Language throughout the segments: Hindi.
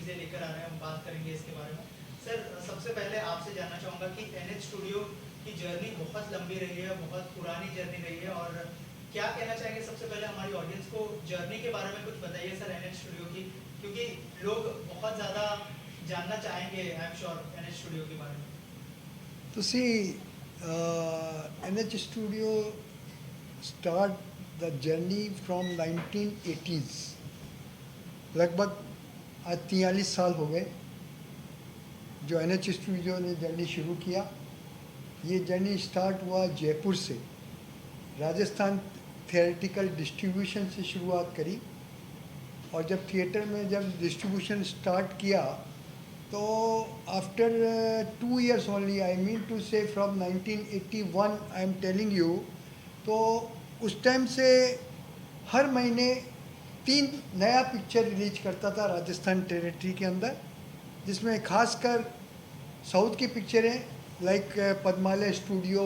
चीज़ें लेकर आ रहे हैं, हम बात करेंगे इसके बारे में। सर, सबसे पहले आपसे जानना चाहूँगा कि NH स्टूडियो की जर्नी बहुत लंबी रही है, बहुत पुरानी जर्नी रही है, और क्या कहना चाहेंगे सबसे पहले हमारी ऑडियंस को जर्नी के बारे में कुछ बताइए सर NH स्टूडियो की, क्योंकि लोग बहुत ज़्यादा जानना चाहेंगे I am sure NH studio के बारे में। See, NH Studio start the journey from 1980s. लगभग आज 43 साल हो गए जो NH स्टूडियो ने जर्नी शुरू किया। ये जर्नी स्टार्ट हुआ जयपुर से, राजस्थान थिएटिकल डिस्ट्रीब्यूशन से शुरुआत करी, और जब थिएटर में जब डिस्ट्रीब्यूशन स्टार्ट किया तो after 2 years only, I mean to say from 1981 I am telling you, तो उस टाइम से हर महीने 3 नया पिक्चर रिलीज करता था राजस्थान टेरिटरी के अंदर, जिसमें खासकर साउथ की पिक्चरें लाइक पद्मालय स्टूडियो,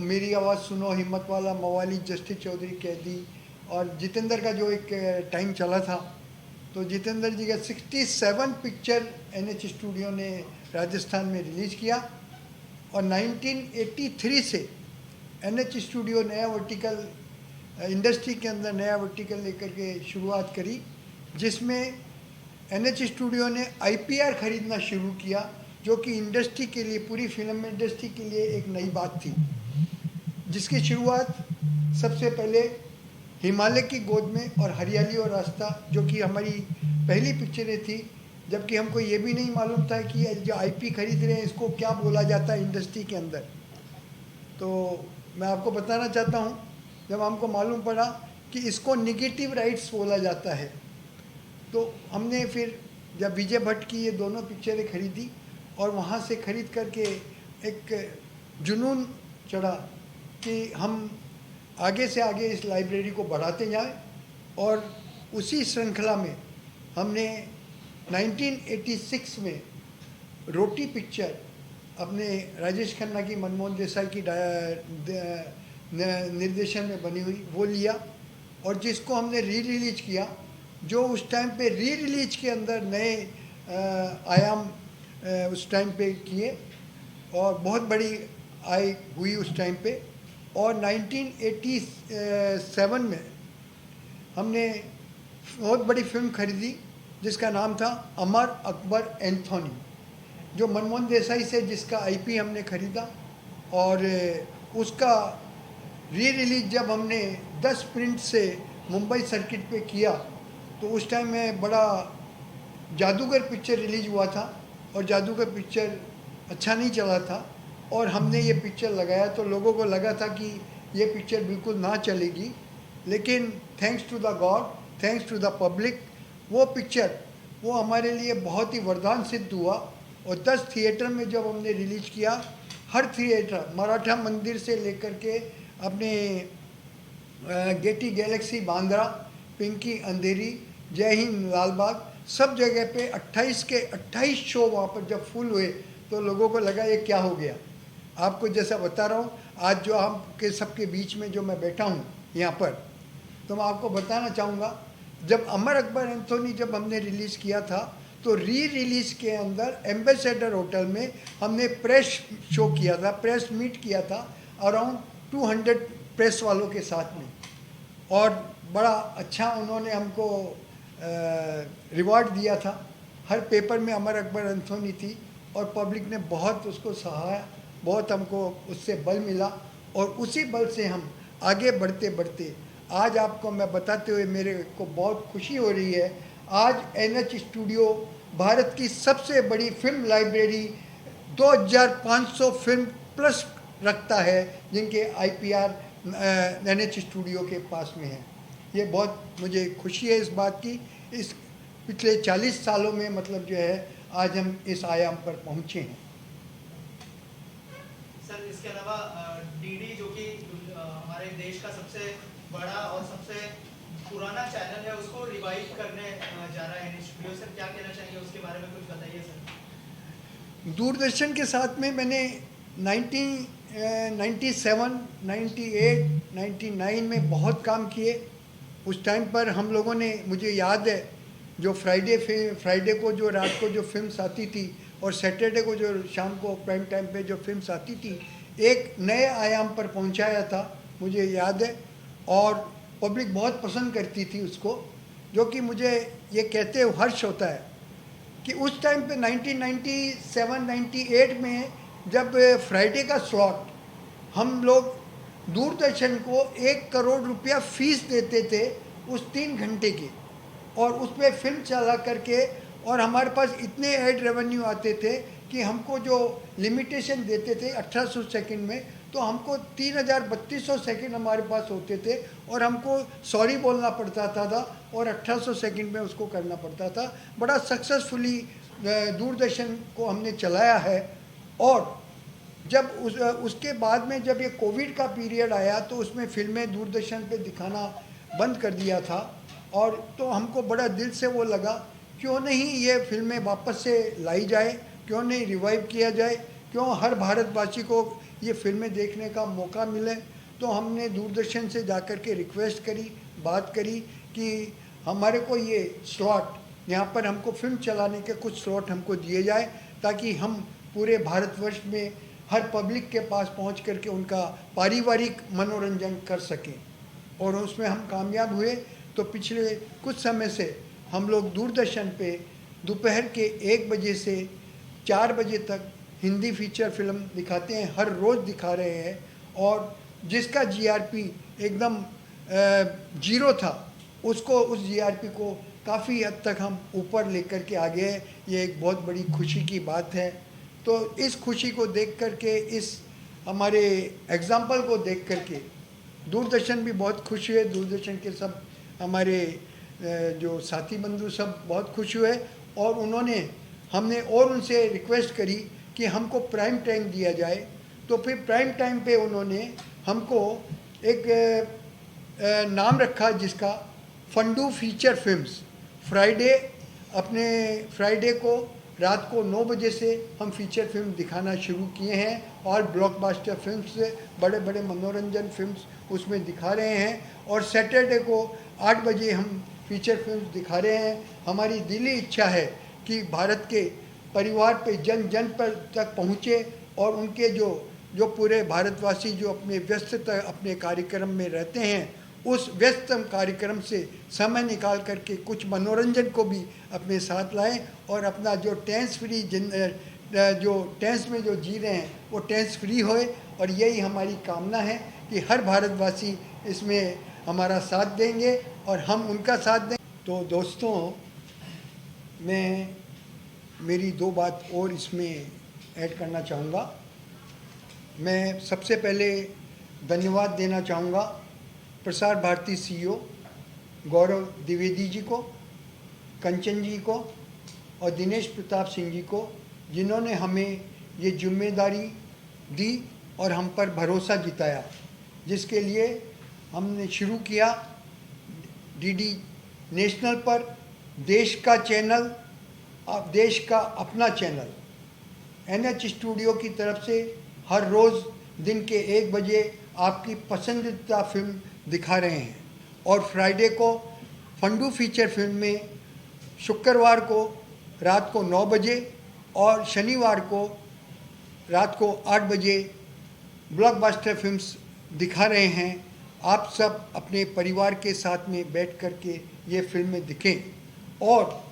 मेरी आवाज़ सुनो, हिम्मत वाला, मवाली, जस्टिस चौधरी कैदी, और जितेंद्र का जो एक टाइम चला था, तो जितेंद्र जी का 67 पिक्चर NH स्टूडियो ने राजस्थान में रिलीज़ किया। और 1983 से NH स्टूडियो नया वर्टिकल इंडस्ट्री के अंदर नया वर्टिकल लेकर के शुरुआत करी, जिसमें NH स्टूडियो ने IPR खरीदना शुरू किया, जो कि इंडस्ट्री के लिए, पूरी फिल्म इंडस्ट्री के लिए एक नई बात थी, जिसकी शुरुआत सबसे पहले हिमालय की गोद में और हरियाली और रास्ता, जो कि हमारी पहली पिक्चरें थी, जबकि हमको ये भी नहीं मालूम था कि जो IP खरीद रहे हैं इसको क्या बोला जाता है इंडस्ट्री के अंदर। तो मैं आपको बताना चाहता हूँ, जब हमको मालूम पड़ा कि इसको निगेटिव राइट्स बोला जाता है, तो हमने फिर जब विजय भट्ट की ये दोनों पिक्चरें खरीदी, और वहाँ से खरीद करके एक जुनून चढ़ा कि हम आगे से आगे इस लाइब्रेरी को बढ़ाते जाएं, और उसी श्रृंखला में हमने 1986 में रोटी पिक्चर अपने राजेश खन्ना की, मनमोहन देसाई की निर्देशन में बनी हुई वो लिया, और जिसको हमने री रिलीज किया, जो उस टाइम पे री रिलीज के अंदर नए आयाम उस टाइम पे किए, और बहुत बड़ी आय हुई उस टाइम पे। और 1987 में हमने बहुत बड़ी फिल्म खरीदी जिसका नाम था अमर अकबर एंथोनी, जो मनमोहन देसाई से जिसका IP हमने खरीदा, और उसका री रिलीज जब हमने 10 प्रिंट से मुंबई सर्किट पे किया, तो उस टाइम में बड़ा जादूगर पिक्चर रिलीज हुआ था, और जादूगर पिक्चर अच्छा नहीं चला था, और हमने ये पिक्चर लगाया तो लोगों को लगा था कि ये पिक्चर बिल्कुल ना चलेगी, लेकिन thanks to the god, thanks to the public, वो पिक्चर वो हमारे लिए बहुत ही वरदान सिद्ध हुआ। और 10 थिएटर में जब हमने रिलीज किया, हर थिएटर, मराठा मंदिर से लेकर के अपने गेटी गैलेक्सी बांद्रा, पिंकी अंधेरी, जय हिंद लालबाग, सब जगह पे 28 के 28 शो वहाँ पर जब फुल हुए तो लोगों को लगा ये क्या हो गया। आपको जैसा बता रहा हूँ, आज जो हम के सबके बीच में जो मैं बैठा हूँ यहाँ पर, तो मैं आपको बताना चाहूँगा, जब अमर अकबर एंथोनी जब हमने रिलीज़ किया था, तो री रिलीज़ के अंदर एम्बेसडर होटल में हमने प्रेस शो किया था, प्रेस मीट किया था अराउंड 200 प्रेस वालों के साथ में, और बड़ा अच्छा उन्होंने हमको रिवॉर्ड दिया था। हर पेपर में अमर अकबर एंथोनी थी, और पब्लिक ने बहुत उसको सराहा, बहुत हमको उससे बल मिला, और उसी बल से हम आगे बढ़ते बढ़ते आज आपको मैं बताते हुए मेरे को बहुत खुशी हो रही है, आज NH स्टूडियो भारत की सबसे बड़ी फिल्म लाइब्रेरी 2500 फिल्म प्लस रखता है, जिनके IPR NH स्टूडियो के पास में है। ये बहुत मुझे खुशी है इस बात की, इस पिछले 40 सालों में मतलब जो है आज हम इस आयाम पर पहुँचे हैं। सर, इसके अलावा DD जो कि हमारे देश का सबसे बड़ा और सबसे पुराना चैनल है, उसको रिवाइव करने जा रहा है NH स्टूडियो, सर क्या कहना चाहेंगे उसके बारे में, कुछ बताइए सर। दूरदर्शन के साथ में मैंने 97, 98, 99 में बहुत काम किए। उस टाइम पर हम लोगों ने, मुझे याद है जो फ्राइडे को जो रात को जो फिल्म्स आती थी और सैटरडे को जो शाम को प्राइम टाइम पे जो फिल्म्स आती थी, एक नए आयाम पर पहुंचाया था, मुझे याद है। और पब्लिक बहुत पसंद करती थी उसको, जो कि मुझे ये कहते हुए हर्ष होता है कि उस टाइम पे 1997-98 में जब फ्राइडे का स्लॉट हम लोग दूरदर्शन को 1 करोड़ रुपया फीस देते थे उस 3 घंटे की, और उसमें फिल्म चला करके, और हमारे पास इतने ऐड रेवेन्यू आते थे कि हमको जो लिमिटेशन देते थे 1800 सेकंड में, तो हमको 3200 सेकंड हमारे पास होते थे और हमको सॉरी बोलना पड़ता था और 1800 सेकंड में उसको करना पड़ता था। बड़ा सक्सेसफुली दूरदर्शन को हमने चलाया है। और जब उसके बाद में जब ये कोविड का पीरियड आया तो उसमें फिल्में दूरदर्शन पे दिखाना बंद कर दिया था, और तो हमको बड़ा दिल से वो लगा क्यों नहीं ये फिल्में वापस से लाई जाए, क्यों नहीं रिवाइव किया जाए, क्यों हर भारतवासी को ये फिल्में देखने का मौका मिले। तो हमने दूरदर्शन से जाकर के रिक्वेस्ट करी, बात करी कि हमारे को ये स्लॉट यहाँ पर हमको फिल्म चलाने के कुछ स्लॉट हमको दिए जाए, ताकि हम पूरे भारतवर्ष में हर पब्लिक के पास पहुँच करके उनका पारिवारिक मनोरंजन कर सकें। और उसमें हम कामयाब हुए। तो पिछले कुछ समय से हम लोग दूरदर्शन पे दोपहर के 1 बजे से 4 बजे तक हिंदी फीचर फिल्म दिखाते हैं, हर रोज़ दिखा रहे हैं। और जिसका जीआरपी एकदम जीरो था, उसको उस जीआरपी को काफ़ी हद तक हम ऊपर लेकर के आ गए। ये एक बहुत बड़ी खुशी की बात है। तो इस खुशी को देख करके, इस हमारे एग्ज़ाम्पल को देख करके दूरदर्शन भी बहुत खुश हुए, दूरदर्शन के सब हमारे जो साथी बंधु सब बहुत खुश हुए। और हमने और उनसे रिक्वेस्ट करी कि हमको प्राइम टाइम दिया जाए। तो फिर प्राइम टाइम पे उन्होंने हमको एक नाम रखा जिसका फंडू फीचर फिल्म्स। फ्राइडे को रात को 9 बजे से हम फीचर फिल्म दिखाना शुरू किए हैं, और ब्लॉकबस्टर फिल्म्स से बड़े बड़े मनोरंजन फिल्म्स उसमें दिखा रहे हैं। और सैटरडे को 8 बजे हम फीचर फिल्म्स दिखा रहे हैं। हमारी दिली इच्छा है कि भारत के परिवार पे जन जन पर तक पहुँचे, और उनके जो पूरे भारतवासी जो अपने व्यस्तता अपने कार्यक्रम में रहते हैं, उस व्यस्तम कार्यक्रम से समय निकाल करके कुछ मनोरंजन को भी अपने साथ लाएं, और अपना जो टेंस फ्री जो टेंस में जो जी रहे हैं वो टेंस फ्री होए। और यही हमारी कामना है कि हर भारतवासी इसमें हमारा साथ देंगे और हम उनका साथ दें। तो दोस्तों, मैं मेरी 2 बात और इसमें ऐड करना चाहूँगा। मैं सबसे पहले धन्यवाद देना चाहूँगा प्रसार भारती सीईओ गौरव द्विवेदी जी को, कंचन जी को और दिनेश प्रताप सिंह जी को, जिन्होंने हमें ये जिम्मेदारी दी और हम पर भरोसा जिताया, जिसके लिए हमने शुरू किया डीडी नेशनल पर देश का चैनल, देश का अपना चैनल एनएच स्टूडियो की तरफ से हर रोज़ दिन के 1 बजे आपकी पसंदीदा फिल्म दिखा रहे हैं। और फ्राइडे को फंडू फीचर फिल्म में शुक्रवार को रात को 9 बजे और शनिवार को रात को 8 बजे ब्लॉकबस्टर फिल्म्स दिखा रहे हैं। आप सब अपने परिवार के साथ में बैठ कर के ये फिल्में दिखें। और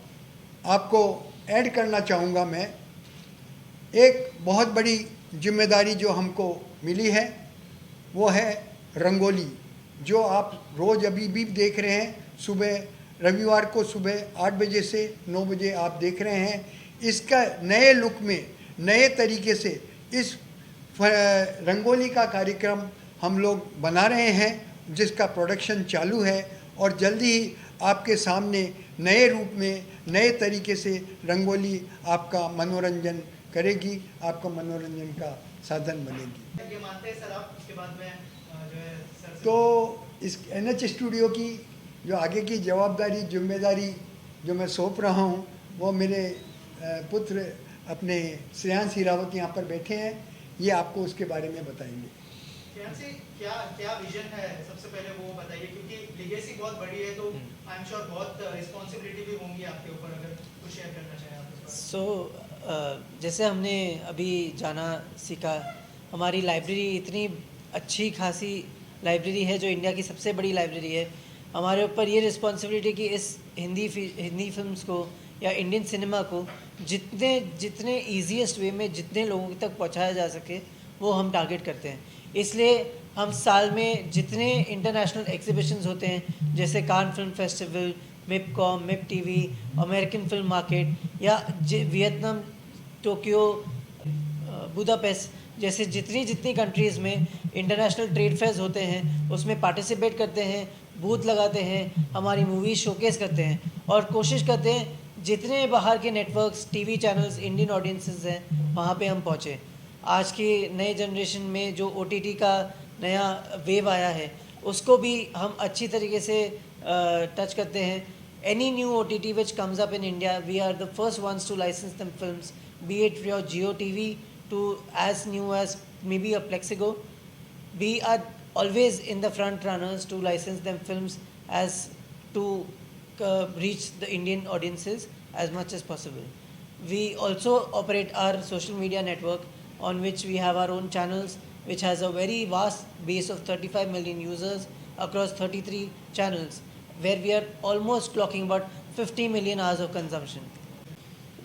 आपको ऐड करना चाहूँगा मैं, एक बहुत बड़ी जिम्मेदारी जो हमको मिली है वो है रंगोली, जो आप रोज़ अभी भी देख रहे हैं। सुबह रविवार को सुबह 8 बजे से 9 बजे आप देख रहे हैं। इसका नए लुक में नए तरीके से इस रंगोली का कार्यक्रम हम लोग बना रहे हैं, जिसका प्रोडक्शन चालू है और जल्दी ही आपके सामने नए रूप में नए तरीके से रंगोली आपका मनोरंजन करेगी, आपका मनोरंजन का साधन बनेगी। ये मानते हैं सर आप? उसके बाद में जो है सर से तो इस एनएच स्टूडियो की जो आगे की जवाबदारी जिम्मेदारी जो मैं सौंप रहा हूँ, वो मेरे पुत्र अपने श्रेयांश हिरावत यहाँ पर बैठे हैं, ये आपको उसके बारे में बताएंगे। फ्रांसी क्या क्या विजन है, सबसे पहले वो बताइए, क्योंकि लेगेसी बहुत बड़ी है, तो आई एम श्योर बहुत रिस्पॉन्सिबिलिटी भी होंगी आपके ऊपर, अगर कुछ शेयर करना चाहें आप इस बारे में। जैसे हमने अभी जाना सीखा, हमारी लाइब्रेरी इतनी अच्छी खासी लाइब्रेरी है जो इंडिया की सबसे बड़ी लाइब्रेरी है। हमारे ऊपर ये रिस्पॉन्सिबिलिटी कि इस हिंदी फिल्म्स को या इंडियन सिनेमा को जितने जितने ईजीएस्ट वे में जितने लोगों तक पहुंचाया जा सके वो हम टारगेट करते हैं। इसलिए हम साल में जितने इंटरनेशनल एग्जीबिशंस होते हैं, जैसे Cannes film festival, MIPCOM, MIP TV, American film market या वियतनाम, टोक्यो, बुदापेस्ट जैसे जितनी जितनी कंट्रीज़ में इंटरनेशनल ट्रेड फेयर्स होते हैं उसमें पार्टिसिपेट करते हैं, बूथ लगाते हैं, हमारी मूवीज़ शोकेस करते हैं और कोशिश करते हैं जितने बाहर के networks, TV channels, Indian audiences हैं वहाँ पे हम पहुँचे। आज की नई जनरेशन में जो OTT का नया वेव आया है उसको भी हम अच्छी तरीके से टच करते हैं। Any new OTT which comes up in India, we are the first ones to license them films, be it your Jio TV to as new as maybe a Plexigo. We are always in the front runners to license them films as to reach the Indian audiences as much as possible. We also operate our social media network on which we have our own channels, which has a very vast base of 35 million users across 33 channels, where we are almost clocking about 50 million hours of consumption.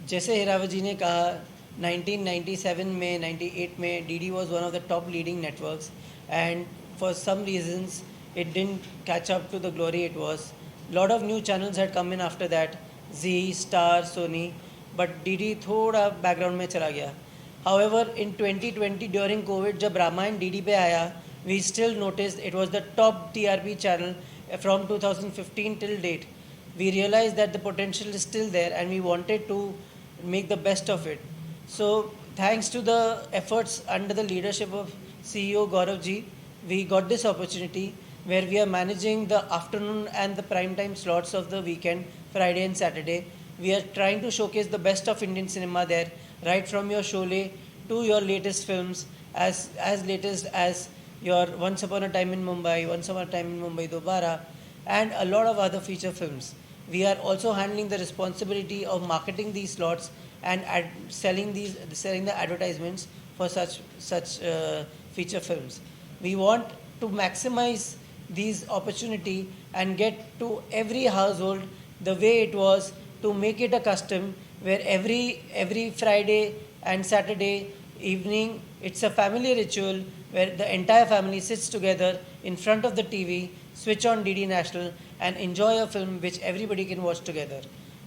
जैसे हिरावत जी ने कहा, 1997 में 98 में DD was one of the top leading networks, and for some reasons it didn't catch up to the glory it was. Lot of new channels had come in after that, Z, Star, Sony, but DD थोड़ा background में चला गया. However, in 2020 during COVID जब रामायण DD पे आया, we still noticed it was the top TRP channel from 2015 till date. We realized that the potential is still there and we wanted to make the best of it. So thanks to the efforts under the leadership of CEO Gaurav ji, we got this opportunity where we are managing the afternoon and the prime time slots of the weekend, Friday and Saturday. We are trying to showcase the best of Indian cinema there, right from your Sholay to your latest films, as latest as your Once Upon a Time in Mumbai, Once Upon a Time in Mumbai Dobara, and a lot of other feature films. We are also handling the responsibility of marketing these slots and selling the advertisements for such feature films. We want to maximize these opportunity and get to every household the way it was, to make it a custom where every Friday and Saturday evening it's a family ritual where the entire family sits together in front of the TV, switch on DD National and enjoy a film which everybody can watch together.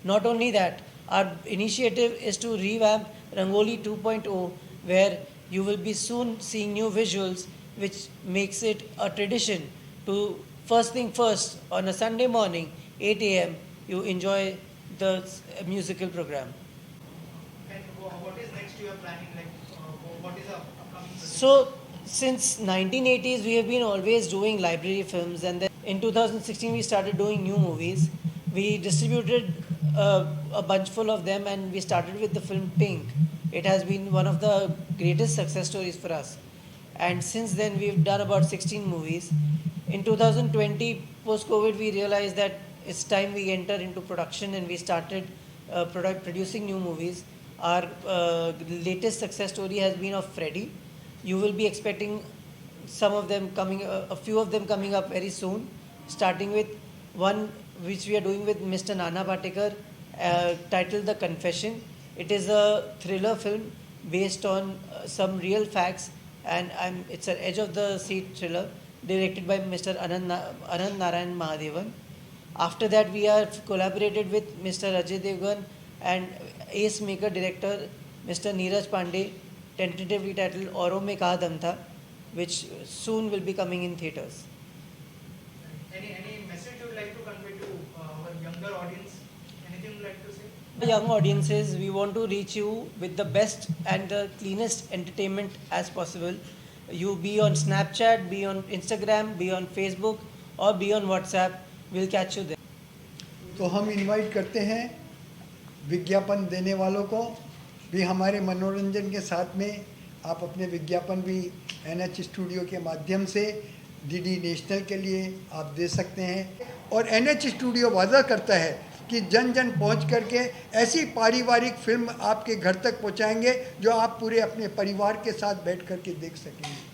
Not only that, our initiative is to revamp Rangoli 2.0, where you will be soon seeing new visuals, which makes it a tradition to first thing first on a Sunday morning, 8 a.m., you enjoy the musical program. And what is next you are planning? Like, what is the upcoming project? So, since 1980s, we have been always doing library films, and then in 2016 we started doing new movies. We distributed a bunch full of them, and we started with the film Pink. It has been one of the greatest success stories for us. And since then, we've done about 16 movies. In 2020, post-COVID, we realized that it's time we enter into production, and we started producing new movies. Our latest success story has been of Freddy. You will be expecting some of them coming, a few of them coming up very soon, starting with one which we are doing with Mr. Nana Patekar, titled The Confession. It is a thriller film based on some real facts, and it's an edge of the seat thriller directed by Mr. Anand Narayan Mahadevan. After that, we have collaborated with Mr. Ajay Devgan and ace maker director Mr. Neeraj Pandey, tentatively titled Auron Mein Kaha Dam Tha, which soon will be coming in theatres. Any message you would like to convey to our younger audience? Anything you would like to say? Young audiences, we want to reach you with the best and the cleanest entertainment as possible. You be on Snapchat, be on Instagram, be on Facebook, or be on WhatsApp. We'll catch you there. तो हम इनवाइट करते हैं विज्ञापन देने वालों को भी हमारे मनोरंजन के साथ में आप अपने विज्ञापन भी NH स्टूडियो के माध्यम से DD नेशनल के लिए आप दे सकते हैं। और NH स्टूडियो वादा करता है कि जन जन पहुंच करके ऐसी पारिवारिक फिल्म आपके घर तक पहुंचाएंगे जो आप पूरे अपने परिवार के साथ बैठ करके देख सकेंगे।